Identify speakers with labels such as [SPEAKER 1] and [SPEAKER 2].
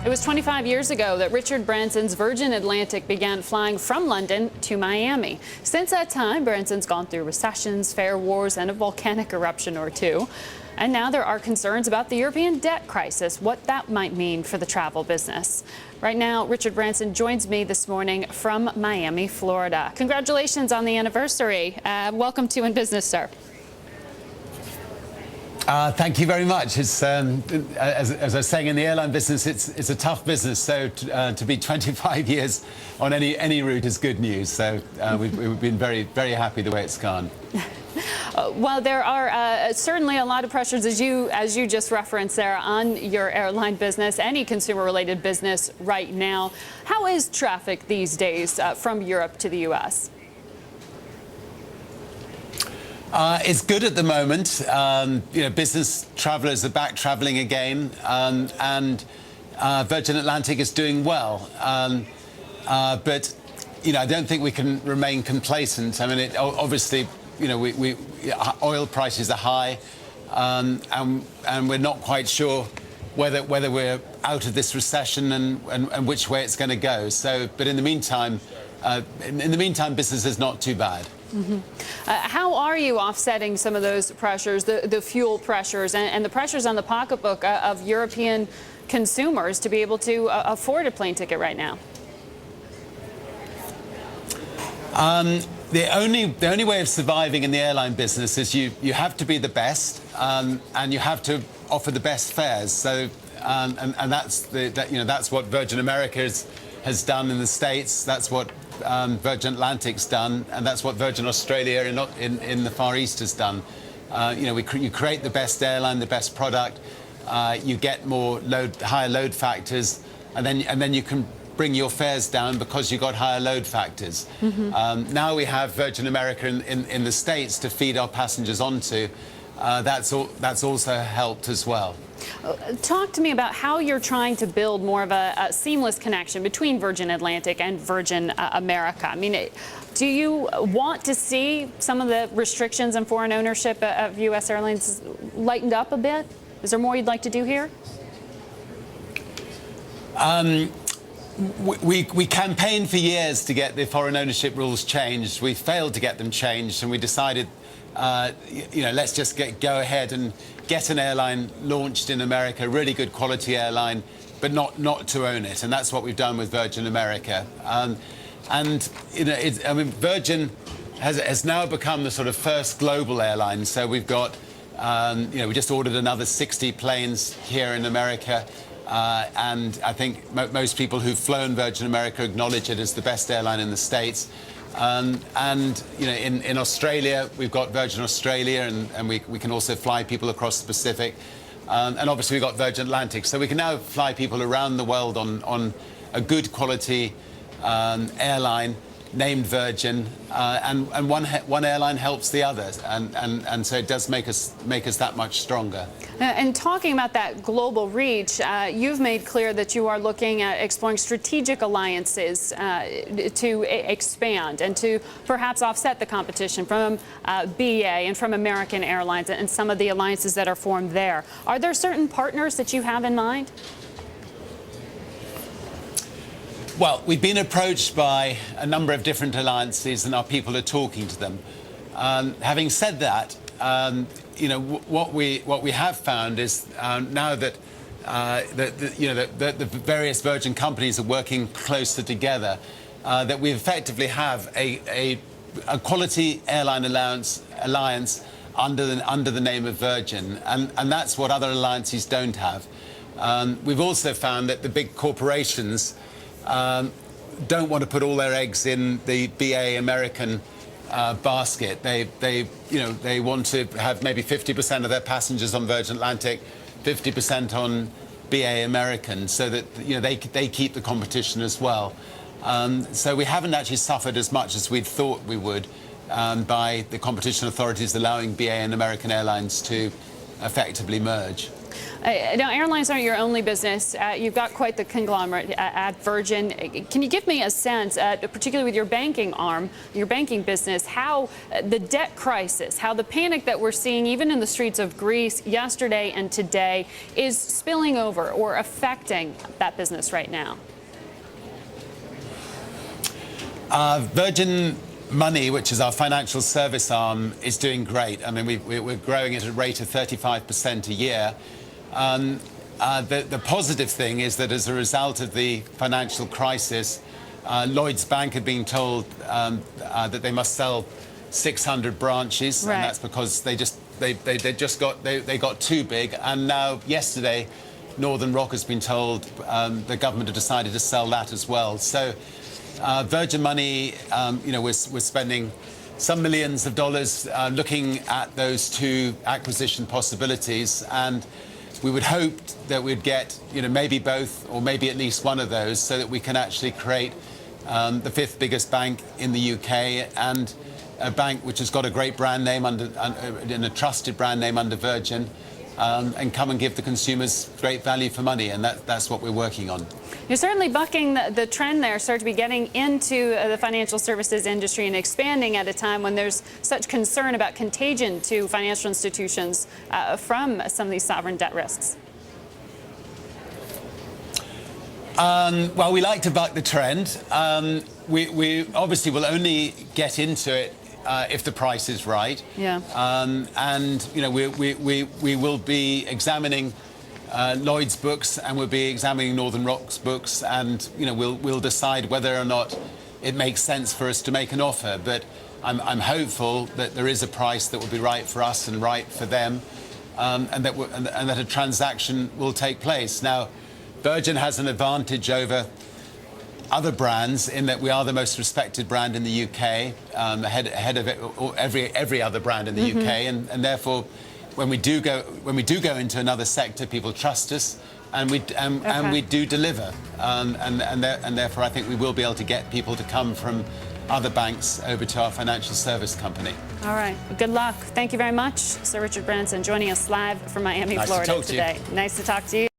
[SPEAKER 1] It was 25 years ago that Richard Branson's Virgin Atlantic began flying from London to Miami. Since that time, Branson's gone through recessions, fare wars, and a volcanic eruption or two. And now there are concerns about the European debt crisis, what that might mean for the travel business. Right now, Richard Branson joins me this morning from Miami, Florida. Congratulations on the anniversary. Welcome to InBusiness, sir.
[SPEAKER 2] Thank you very much. It's, as I was saying, in the airline business, it's a tough business. So to be 25 years on any route is good news. So we've been very happy the way it's gone.
[SPEAKER 1] Well, there are certainly a lot of pressures, as you just referenced there, on your airline business, any consumer-related business right now. How is traffic these days from Europe to the U.S.?
[SPEAKER 2] It's good at the moment. Business travelers are back traveling again, and Virgin Atlantic is doing well. But I don't think we can remain complacent. I mean, obviously, oil prices are high, and we're not quite sure whether we're out of this recession and which way it's going to go. So, but in the meantime, business is not too bad.
[SPEAKER 1] Mm-hmm. How are you offsetting some of those pressures, the fuel pressures and the pressures on the pocketbook of European consumers to be able to afford a plane ticket right now? The only way of surviving in the airline business is you have to be the best, and you have to offer the best fares. So and that's what Virgin America has done in the States. That's what Virgin Atlantic's done, and that's what Virgin Australia in the Far East has done. You create the best airline, the best product. You get higher load factors, and then you can bring your fares down because you got higher load factors. Mm-hmm. Now we have Virgin America in the States to feed our passengers onto. That's also helped as well. Talk to me about how you're trying to build more of a seamless connection between Virgin Atlantic and Virgin America. I mean, do you want to see some of the restrictions on foreign ownership of U.S. airlines lightened up a bit? Is there more you'd like to do here?
[SPEAKER 2] We campaigned for years to get the foreign ownership rules changed. We failed to get them changed, and we decided, let's just go ahead and get an airline launched in America, really good quality airline, but not to own it. And that's what we've done with Virgin America. Virgin has now become the sort of first global airline. So we've got, we just ordered another 60 planes here in America. And I think most people who've flown Virgin America acknowledge it as the best airline in the States. In Australia, we've got Virgin Australia, and we can also fly people across the Pacific. And obviously, we've got Virgin Atlantic. So we can now fly people around the world on a good quality airline named Virgin, and one airline helps the other, and so it does make us that much stronger.
[SPEAKER 1] And talking about that global reach, you've made clear that you are looking at exploring strategic alliances to expand and to perhaps offset the competition from BA and from American Airlines and some of the alliances that are formed there. Are there certain partners that you have in mind?
[SPEAKER 2] Well, we've been approached by a number of different alliances, and our people are talking to them. Having said that, what we have found is now that the various Virgin companies are working closer together, that we effectively have a quality airline alliance under the name of Virgin, and that's what other alliances don't have. We've also found that the big corporations don't want to put all their eggs in the BA American basket. They want to have maybe 50% of their passengers on Virgin Atlantic, 50% on BA American, so that they keep the competition as well. So we haven't actually suffered as much as we'd thought we would by the competition authorities allowing BA and American Airlines to effectively merge.
[SPEAKER 3] Now, airlines aren't your only business. You've got quite the conglomerate at Virgin. Can you give me a sense, particularly with your banking arm, your banking business, how the debt crisis, how the panic that we're seeing even in the streets of Greece yesterday and today is spilling over or affecting that business right now?
[SPEAKER 2] Virgin Money, which is our financial service arm, is doing great. I mean, we're growing at a rate of 35% a year. The positive thing is that as a result of the financial crisis, Lloyds Bank had been told that they must sell 600 branches,
[SPEAKER 3] right.
[SPEAKER 2] And that's because they got too big. And now, yesterday, Northern Rock has been told the government have decided to sell that as well. So Virgin Money, we're spending some millions of dollars looking at those two acquisition possibilities, and we would hope that we'd get, maybe both or maybe at least one of those, so that we can actually create the fifth biggest bank in the UK, and a bank which has got a great brand name and a trusted brand name under Virgin, and come and give the consumers great value for money, and that's what we're working on.
[SPEAKER 3] You're certainly bucking the trend there, start to be getting into the financial services industry and expanding at a time when there's such concern about contagion to financial institutions from some of these sovereign debt risks.
[SPEAKER 2] Well, we like to buck the trend. We obviously will only get into it if the price is right.
[SPEAKER 3] Yeah.
[SPEAKER 2] And we will be examining Lloyd's books, and we'll be examining Northern Rock's books, and we'll decide whether or not it makes sense for us to make an offer. But I'm hopeful that there is a price that will be right for us and right for them, and that a transaction will take place. Now, Virgin has an advantage over other brands in that we are the most respected brand in the UK, ahead of every other brand in the UK, and therefore, when we do go into another sector, people trust us, and we do deliver, and therefore I think we will be able to get people to come from other banks over to our financial service company.
[SPEAKER 3] All right. Well, good luck. Thank you very much, Sir Richard Branson, joining us live from Miami,
[SPEAKER 2] Nice
[SPEAKER 3] Florida
[SPEAKER 2] to talk to you.
[SPEAKER 3] today. Nice to talk to you.